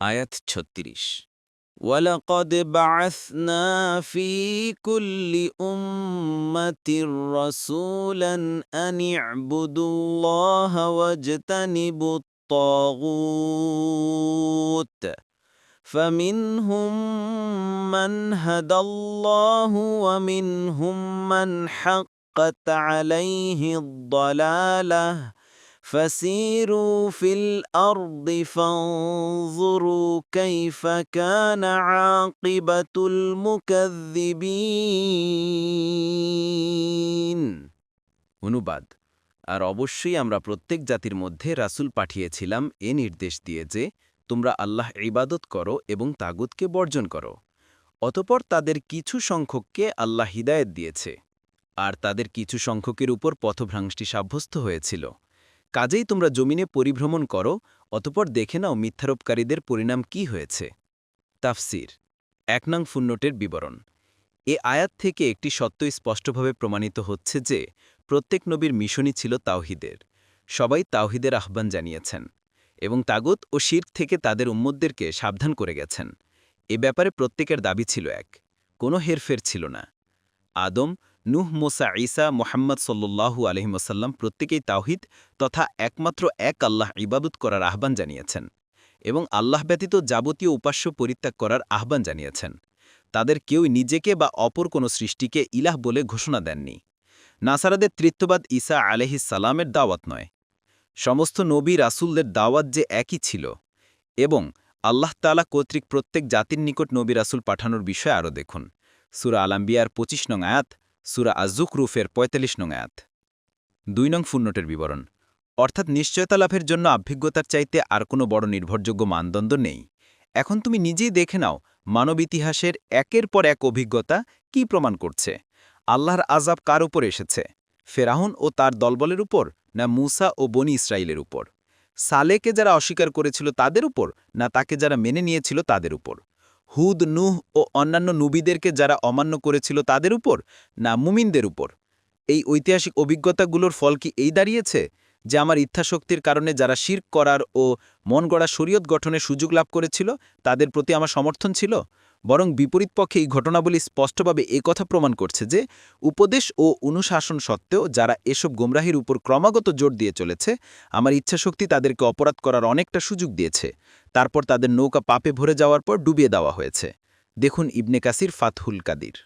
আয়াত ৩৬ ওয়ালাকাদ বা'আসনা ফি কুল্লি উম্মাতির রাসূলান আন ই'বুদুল্লাহা ওয়াজতানিবুত তাগুত فمنهم من هدى الله ومنهم من حقت عليه الضلالة فسيروا في الأرض فانظروا كيف كان عاقبة المكذبين অনুবাদ আর অবশ্যই আমরা প্রত্যেক জাতির মধ্যে রাসূল পাঠিয়েছিলাম এ নির্দেশ দিয়ে যে তোমরা আল্লাহ ইবাদত করো এবং তাগুতকে বর্জন করো অতঃপর তাদের কিছু সংখ্যককে আল্লাহ হিদায়েত দিয়েছে আর তাদের কিছু সংখ্যকের উপর পথভ্রংষ্টি সাব্যস্ত হয়েছিল কাজেই তোমরা জমিনে পরিভ্রমণ করো অতঃপর দেখে নাও মিথ্যারোপকারীদের পরিণাম কি হয়েছে তাফসির ১ নং ফুটনোটের বিবরণ এ আয়াত থেকে একটি সত্য স্পষ্টভাবে প্রমাণিত হচ্ছে যে প্রত্যেক নবীর মিশনই ছিল তাওহীদের সবাই তাওহীদের আহ্বান জানিয়েছেন এবং তাগুত ও শিরক থেকে তাদের উম্মতদেরকে সাবধান করে গেছেন এ ব্যাপারে প্রত্যেকের দাবি ছিল এক কোনো হেরফের ছিল না আদম নূহ মুসা ঈসা মোহাম্মদ সল্লু আলহিমসাল্লাম প্রত্যেকেই তাওহীদ তথা একমাত্র এক আল্লাহ ইবাদত করার আহ্বান জানিয়েছেন এবং আল্লাহ ব্যতীত যাবতীয় উপাস্য পরিত্যাগ করার আহ্বান জানিয়েছেন তাদের কেউই নিজেকে বা অপর কোনো সৃষ্টিকে ইলাহ বলে ঘোষণা দেননি নাসারাদের তৃত্ববাদ ঈসা আলাইহিসসালামের দাওয়াত নয় সমস্ত নবী রাসূলদের দাওয়াত যে একই ছিল এবং আল্লাহ তাআলা কর্তৃক প্রত্যেক জাতির নিকট নবী রাসূল পাঠানোর বিষয়ে আরও দেখুন সূরা আল আম্বিয়ার ২৫ নং আয়াত সূরা আয-যুখরুফের ৪৫ নং আয়াত ২ নং ফুটনোটের বিবরণ অর্থাৎ নিশ্চয়তা লাভের জন্য অভিজ্ঞতার চাইতে আর কোনো বড় নির্ভরযোগ্য মানদণ্ড নেই এখন তুমি নিজেই দেখে নাও মানব ইতিহাসের একের পর এক অভিজ্ঞতা কি প্রমাণ করছে আল্লাহর আযাব কার উপর এসেছে ফেরাউন ও তার দলবলের উপর না মূসা ও বনি ইসরাইলের উপর সালেকে যারা অস্বীকার করেছিল তাদের উপর না তাকে যারা মেনে নিয়েছিল তাদের উপর হুদ নূহ ও অন্যান্য নবীদেরকে যারা অমান্য করেছিল তাদের উপর না মুমিনদের উপর এই ঐতিহাসিক অভিজ্ঞতাগুলোর ফল কি এই দাঁড়িয়েছে যে আমার ইচ্ছাশক্তির কারণে যারা শিরক করার ও মন গড়া শরীয়ত গঠনের সুযোগ লাভ করেছিল তাদের প্রতি আমার সমর্থন ছিল বরং বিপরীত পক্ষে এই ঘটনাবলী স্পষ্টভাবে একথা প্রমাণ করছে যে উপদেশ ও অনুশাসন সত্ত্বেও যারা এসব গোমরাহির উপর ক্রমাগত জোর দিয়ে চলেছে আমার ইচ্ছাশক্তি তাদেরকে অপরাধ করার অনেকটা সুযোগ দিয়েছে তারপর তাদের নৌকা পাপে ভরে যাওয়ার পর ডুবিয়ে দেওয়া হয়েছে দেখুন ইবনে কাসির ফাতহুল কাদির